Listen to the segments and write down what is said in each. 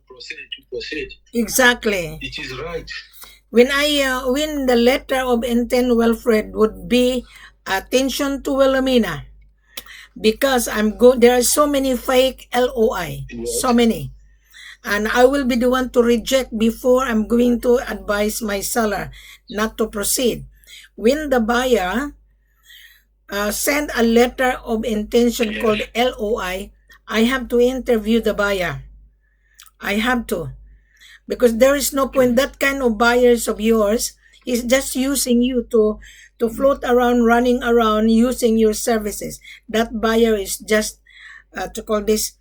proceed. Exactly. It is right. When the letter of intent, Wilfred, would be attention to Wilhelmina, because I'm good. There are so many fake LOI, Yes. so many, and I will be the one to reject before I'm going to advise my seller not to proceed. When the buyer send a letter of intention Yes. called LOI, I have to interview the buyer. I have to. Because there is no point. That kind of buyers of yours is just using you to float around, running around, using your services. That buyer is just to call this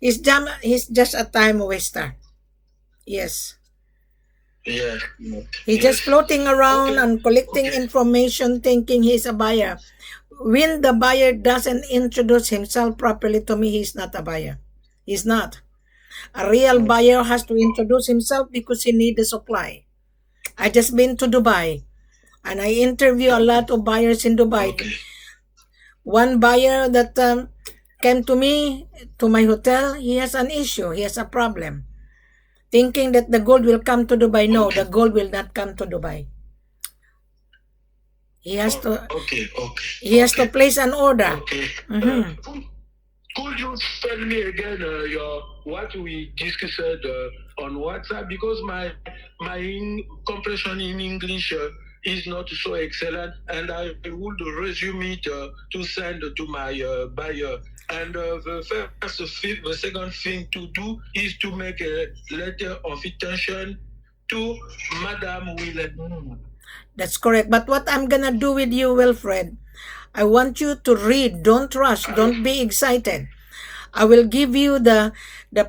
he's just a time waster. Yes. Yeah. He's just floating around and collecting information, thinking he's a buyer. When the buyer doesn't introduce himself properly to me, he's not a buyer. He's not. A real buyer has to introduce himself because he needs the supply. I just been to Dubai and I interview a lot of buyers in Dubai. Okay. One buyer that came to me, to my hotel, he has an issue. He has a problem. Thinking that the gold will come to Dubai. No, the gold will not come to Dubai. He has to he has to place an order. Okay. Could you tell me again what we discussed on WhatsApp, because my comprehension in English is not so excellent, and I would resume it to send to my buyer. And the second thing to do is to make a letter of intention to Madame Wilhelmina. That's correct. But what I'm gonna do with you, Wilfred, I want you to read. Don't rush. Don't be excited. I will give you the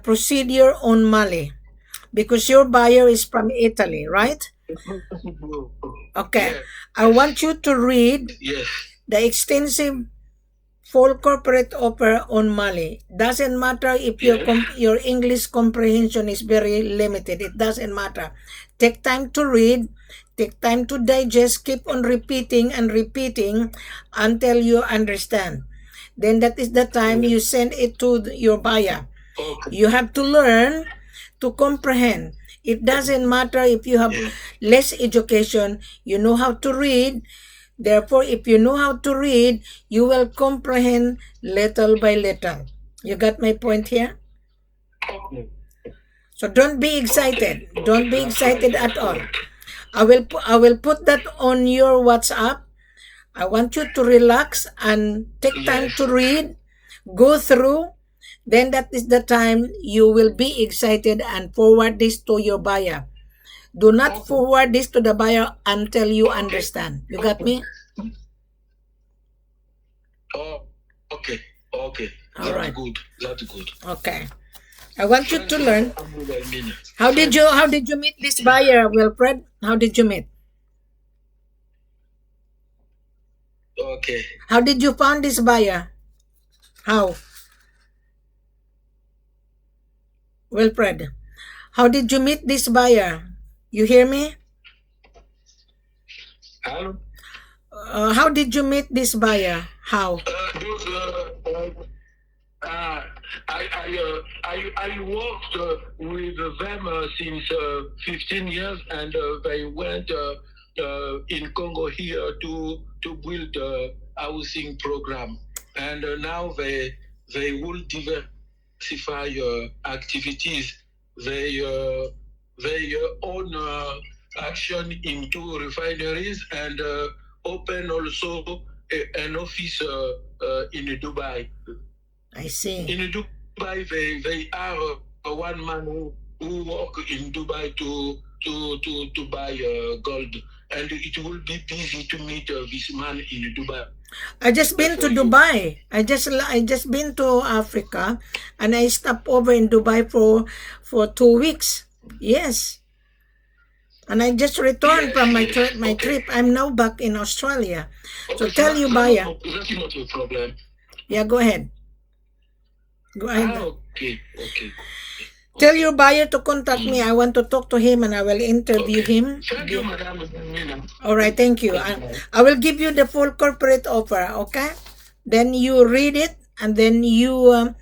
procedure on Mali, because your buyer is from Italy, right? Okay. Yes. I want you to read Yes. the extensive full corporate offer on Mali. Doesn't matter if your English comprehension is very limited. It doesn't matter. Take time to read. Take time to digest. Keep on repeating and repeating until you understand. Then that is the time you send it to your buyer. Okay. You have to learn to comprehend. It doesn't matter if you have less education. You know how to read. Therefore, if you know how to read, you will comprehend little by little. You got my point here? Okay. So don't be excited. Don't be excited at all. I will put that on your WhatsApp. I want you to relax and take time to read, go through. Then that is the time you will be excited and forward this to your buyer. Do not forward this to the buyer until you understand. You got me? Oh, okay. All right. That's good. Okay. I want you to learn. How did you meet this buyer, Wilfred? How did you meet? Okay. How did you find this buyer? How? Wilfred, how did you meet this buyer? You hear me? Hello. How did you meet this buyer? How? I worked with them since 15 years, and they went in Congo here to build a housing program, and now they will diversify activities. They own action into refineries and open also an office in Dubai. I see. In Dubai, they are one man who work in Dubai to buy gold, and it will be busy to meet this man in Dubai. I just been to Dubai. I just been to Africa, and I stopped over in Dubai for 2 weeks. Yes. And I just returned from my trip. I'm now back in Australia. So tell you, buyer. That's not a problem. Yeah, go ahead. Go ahead. Okay. Tell your buyer to contact me. I want to talk to him and I will interview him. Thank you, Madam. All right, thank you. I will give you the full corporate offer, okay? Then you read it and then you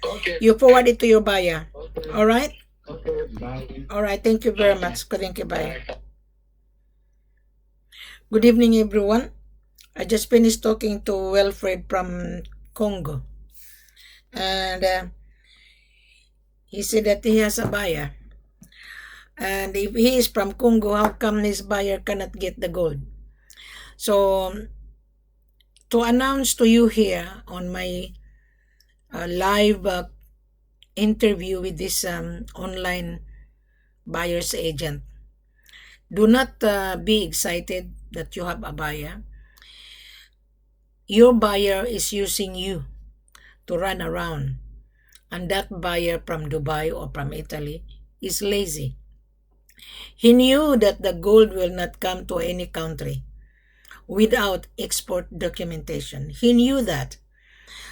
forward it to your buyer. All right? Okay, bye. All right. Thank you very much. Thank you. Bye. Good evening, everyone. I just finished talking to Wilfred from Congo. And he said that he has a buyer. And if he is from Congo, how come his buyer cannot get the gold? So, to announce to you here on my live interview with this online buyer's agent, do not be excited that you have a buyer. Your buyer is using you to run around, and that buyer from Dubai or from Italy is lazy. He knew that the gold will not come to any country without export documentation. He knew that.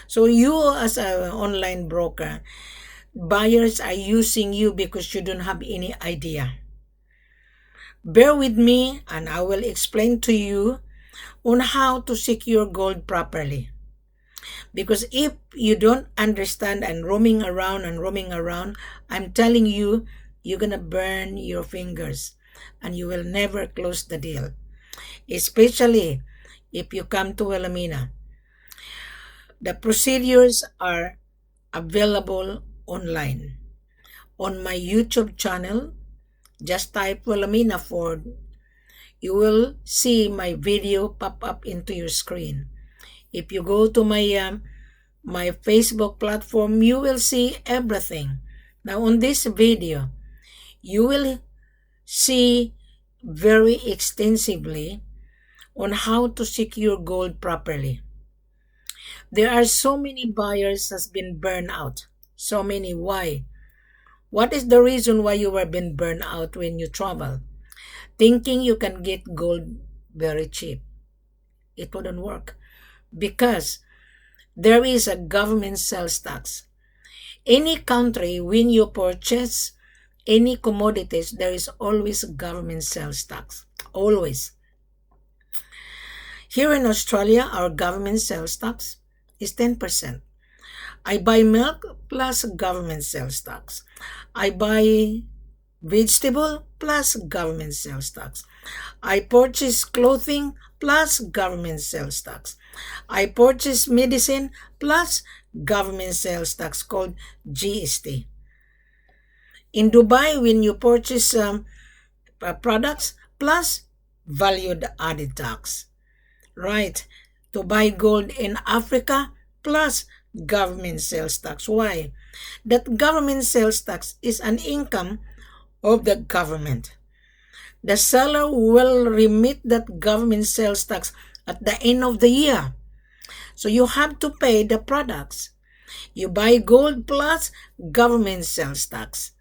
So you as an online broker, buyers are using you because you don't have any idea. Bear with me and I will explain to you on how to secure gold properly. Because if you don't understand and roaming around, I'm telling you, you're going to burn your fingers and you will never close the deal. Especially if you come to Wilhelmina. The procedures are available online. On my YouTube channel, just type Wilhelmina Ford. You will see my video pop up into your screen. If you go to my Facebook platform, you will see everything. Now on this video, you will see very extensively on how to secure gold properly. There are so many buyers has been burned out. So many. Why? What is the reason why you were being burned out when you travel? Thinking you can get gold very cheap. It wouldn't work. Because there is a government sales tax. Any country, when you purchase any commodities, there is always a government sales tax. Always. Here in Australia, our government sales tax is 10%. I buy milk plus government sales tax. I buy vegetable plus government sales tax. I purchase clothing plus government sales tax. I purchase medicine plus government sales tax called GST. In Dubai, when you purchase products plus valued added tax. Right. To buy gold in Africa plus government sales tax. Why? That government sales tax is an income of the government. The seller will remit that government sales tax at the end of the year. So you have to pay the products. You buy gold plus government sales tax.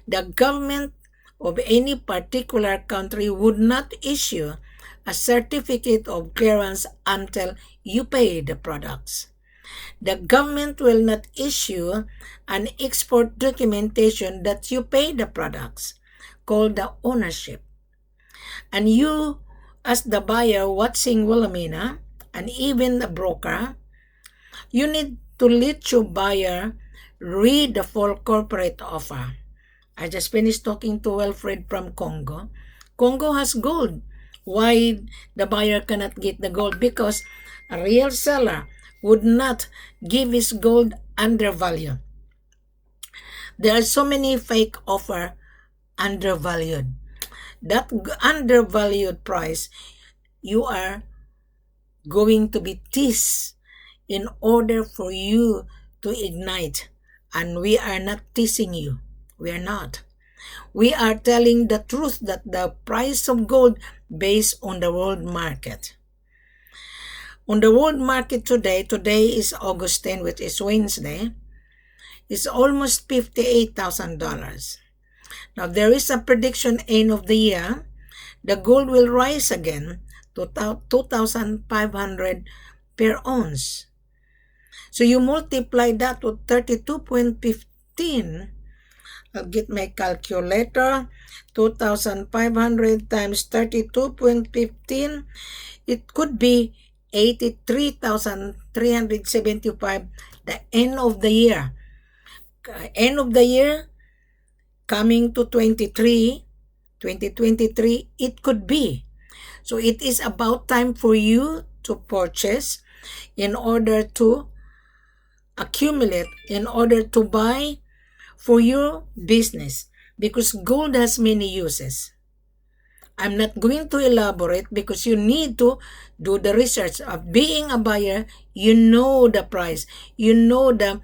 The government of any particular country would not issue a certificate of clearance until you pay the products. The government will not issue an export documentation that you pay the products, called the ownership. And you, as the buyer watching Wilhelmina, and even the broker, you need to let your buyer read the full corporate offer. I just finished talking to Wilfred from Congo. Congo has gold. Why the buyer cannot get the gold? Because a real seller would not give his gold undervalued. There are so many fake offer undervalued. That undervalued price, you are going to be teased in order for you to ignite. And we are not teasing you. We are not. We are telling the truth that the price of gold based on the world market. On the world market today is August 10, which is Wednesday, is almost $58,000. Now there is a prediction end of the year, the gold will rise again to 2,500 per ounce. So you multiply that with 32.15. I'll get my calculator. 2,500 times 32.15. It could be 83,375 the end of the year. End of the year, coming to 2023, it could be. So it is about time for you to purchase in order to accumulate, in order to buy for your business, because gold has many uses. I'm not going to elaborate because you need to do the research of being a buyer. You know the price. You know the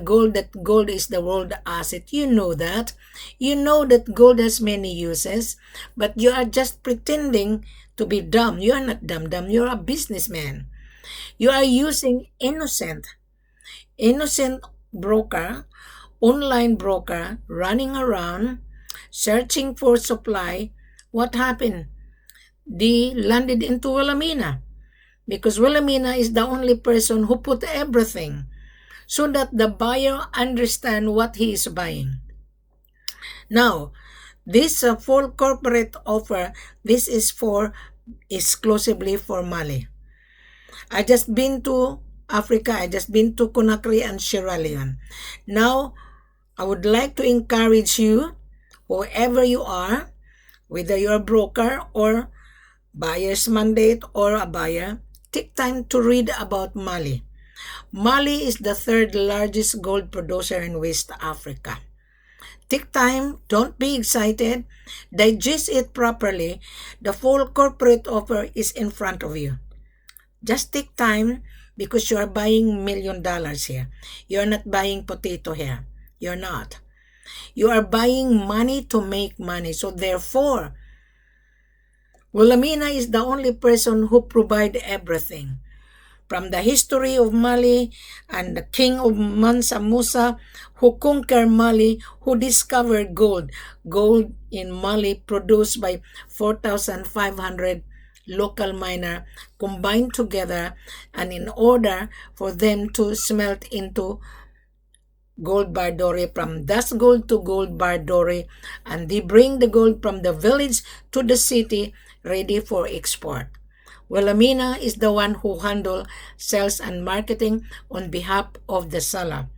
gold, that gold is the world asset. You know that. You know that gold has many uses, but you are just pretending to be dumb. You are not dumb. You're a businessman. You are using innocent broker, online broker, running around searching for supply. What happened? They landed into Wilhelmina, because Wilhelmina is the only person who put everything so that the buyer understand what he is buying. Now, this full corporate offer, this is for exclusively for Mali. I just been to Africa. I just been to Conakry and Sierra Leone. Now, I would like to encourage you, whoever you are, whether you're a broker or buyer's mandate or a buyer, take time to read about Mali. Mali is the third largest gold producer in West Africa. Take time, don't be excited, digest it properly. The full corporate offer is in front of you. Just take time, because you are buying $1 million here. You're not buying potato here. You're not. You are buying money to make money. So therefore, Wilhelmina is the only person who provide everything. From the history of Mali and the king of Mansa Musa, who conquered Mali, who discovered gold. Gold in Mali produced by 4,500 local miner combined together, and in order for them to smelt into gold bar doré, from dust gold to gold bar doré, and they bring the gold from the village to the city ready for export. Wilhelmina is the one who handle sales and marketing on behalf of the Sala,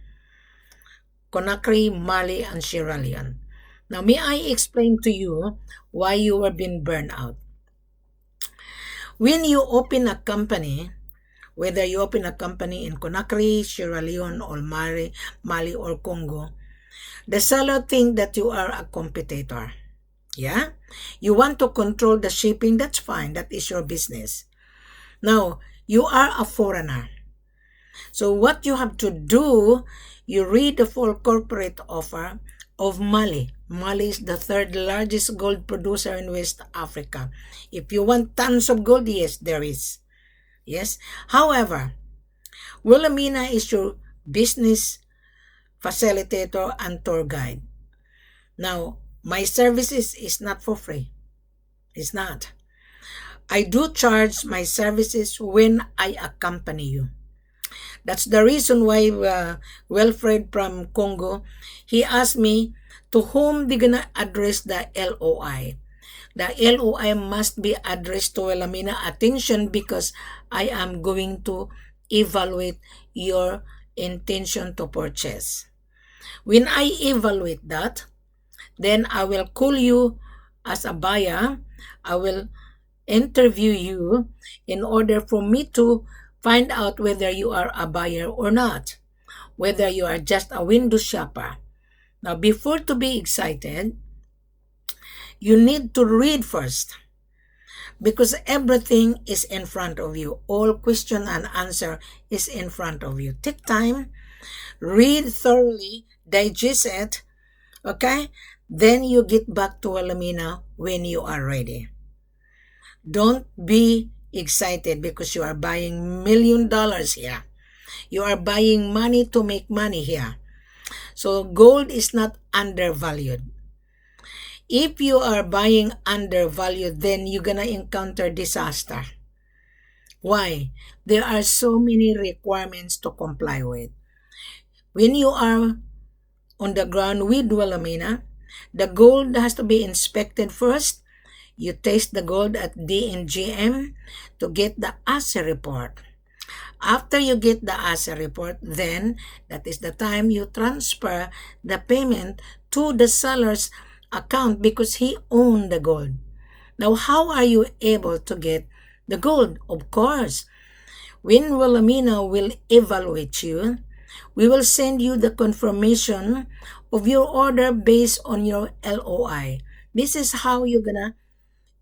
Conakry, Mali, and Sierra Leone. Now, may I explain to you why you were being burned out? When you open a company, whether you open a company in Conakry, Sierra Leone, or Mali or Congo, the seller think that you are a competitor. Yeah? You want to control the shipping, that's fine. That is your business. Now, you are a foreigner. So what you have to do, you read the full corporate offer of Mali. Mali is the third largest gold producer in West Africa. If you want tons of gold, yes, there is. Yes. However, Wilhelmina is your business facilitator and tour guide. Now, my services is not for free. It's not. I do charge my services when I accompany you. That's the reason why Wilfred from Congo, he asked me to whom they're gonna address the LOI. The LOI must be addressed to Wilhelmina attention, because I am going to evaluate your intention to purchase. When I evaluate that, then I will call you as a buyer. I will interview you in order for me to find out whether you are a buyer or not, whether you are just a window shopper. Now, before to be excited, you need to read first, because everything is in front of you. All question and answer is in front of you. Take time, read thoroughly, digest it, okay? Then you get back to Wilhelmina when you are ready. Don't be excited because you are buying $1 million here. You are buying money to make money here. So gold is not undervalued. If you are buying undervalued, then you're gonna encounter disaster. Why? There are so many requirements to comply with. When you are on the ground with Wilhelmina, the gold has to be inspected first. You taste the gold at DNGM to get the assay report. After you get the asset report, then that is the time you transfer the payment to the seller's account because he owned the gold. Now, how are you able to get the gold? Of course, when Wilhelmina will evaluate you, we will send you the confirmation of your order based on your LOI. This is how you're gonna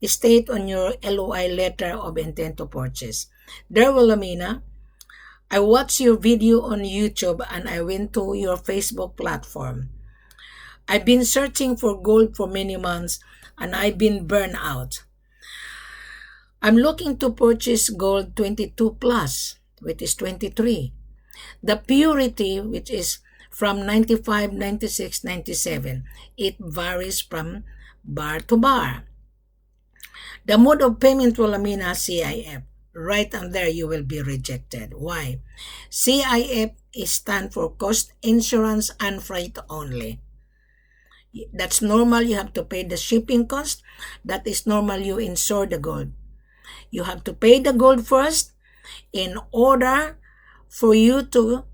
state on your LOI, letter of intent to purchase. Dear Wilhelmina, I watched your video on YouTube and I went to your Facebook platform. I've been searching for gold for many months and I've been burned out. I'm looking to purchase gold 22 plus, which is 23. The purity, which is from 95, 96, 97. It varies from bar to bar. The mode of payment will mean a CIF. Right on there, you will be rejected. Why? CIF is stand for cost, insurance, and freight only. That's normal. You have to pay the shipping cost. That is normal. You insure the gold. You have to pay the gold first in order for you to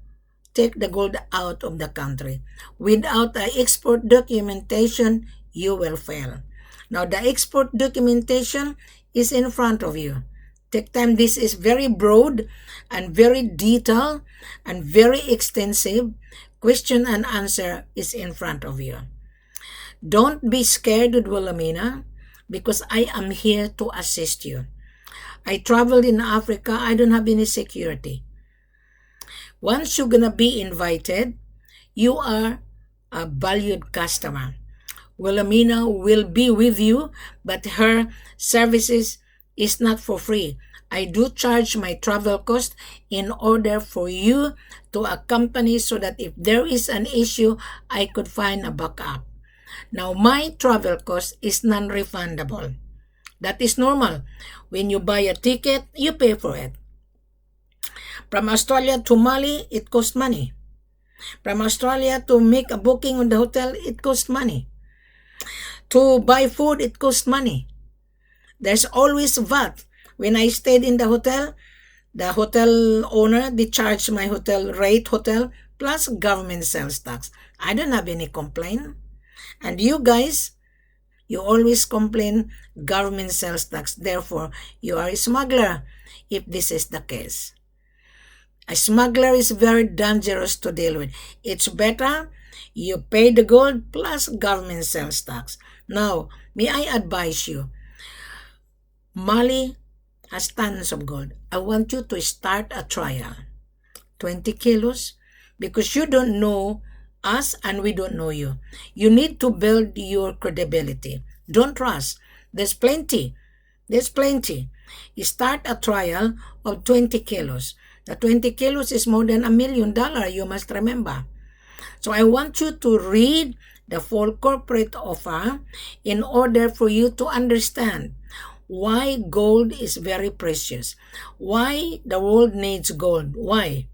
take the gold out of the country. Without the export documentation, you will fail. Now, the export documentation is in front of you. Take time. This is very broad and very detailed and very extensive. Question and answer is in front of you. Don't be scared with Wilhelmina because I am here to assist you. I traveled in Africa. I don't have any security. Once you're gonna be invited, you are a valued customer. Wilhelmina will be with you, but her services is not for free. I do charge my travel cost in order for you to accompany so that if there is an issue, I could find a backup. Now, my travel cost is non-refundable. That is normal. When you buy a ticket, you pay for it. From Australia to Mali, it costs money. From Australia to make a booking on the hotel, it costs money. To buy food, it costs money. There's always VAT. When I stayed in the hotel owner, they charged my hotel rate plus government sales tax. I don't have any complaint. And you guys, you always complain government sales tax. Therefore, you are a smuggler if this is the case. A smuggler is very dangerous to deal with. It's better you pay the gold plus government sales tax. Now, may I advise you, Mali has tons of gold. I want you to start a trial. 20 kilos, because you don't know us and we don't know you. You need to build your credibility. Don't trust. There's plenty. You start a trial of 20 kilos. The 20 kilos is more than $1 million, you must remember. So I want you to read the full corporate offer in order for you to understand why gold is very precious. Why the world needs gold. Why?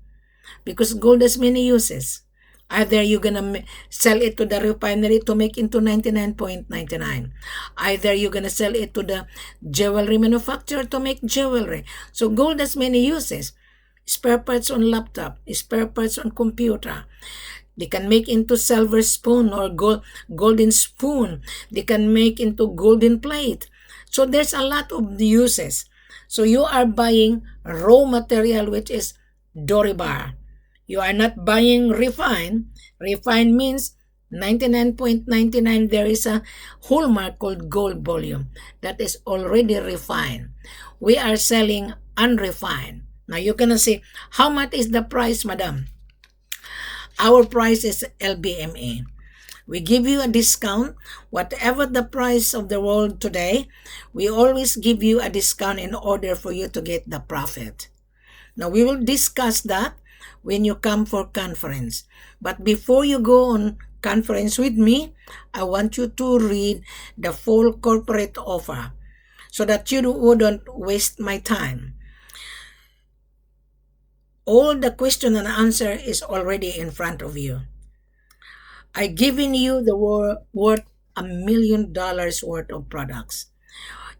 Because gold has many uses. Either you're gonna sell it to the refinery to make into 99.99. Either you're gonna sell it to the jewelry manufacturer to make jewelry. So gold has many uses. Spare parts on laptop, spare parts on computer. They can make into silver spoon or golden spoon. They can make into golden plate. So there's a lot of uses. So you are buying raw material, which is Doribar. You are not buying refined. Refined means 99.99. There is a hallmark called gold bullion that is already refined. We are selling unrefined. Now you're gonna say, how much is the price, madam? Our price is LBMA. We give you a discount. Whatever the price of the world today, we always give you a discount in order for you to get the profit. Now we will discuss that when you come for conference. But before you go on conference with me, I want you to read the full corporate offer so that you wouldn't waste my time. All the question and answer is already in front of you. I given you the worth $1 million worth of products.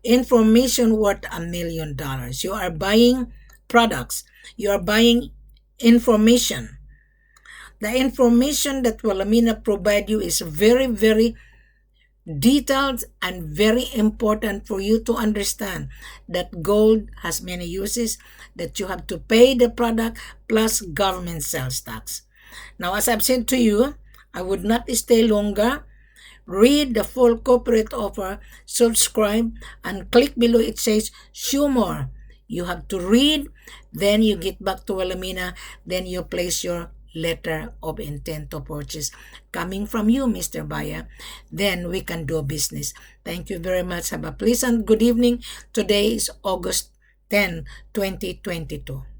Information worth $1 million. You are buying products. You are buying information. The information that Wilhelmina provide you is very, very detailed and very important for you to understand that gold has many uses, that you have to pay the product plus government sales tax. Now, as I've said to you, I would not stay longer. Read the full corporate offer, subscribe, and click below. It says show more. You have to read, then you get back to Wilhelmina, then you place your letter of intent to purchase coming from you, Mr. Buyer. Then we can do business. Thank you very much. Have a pleasant good evening. Today is August 10, 2022.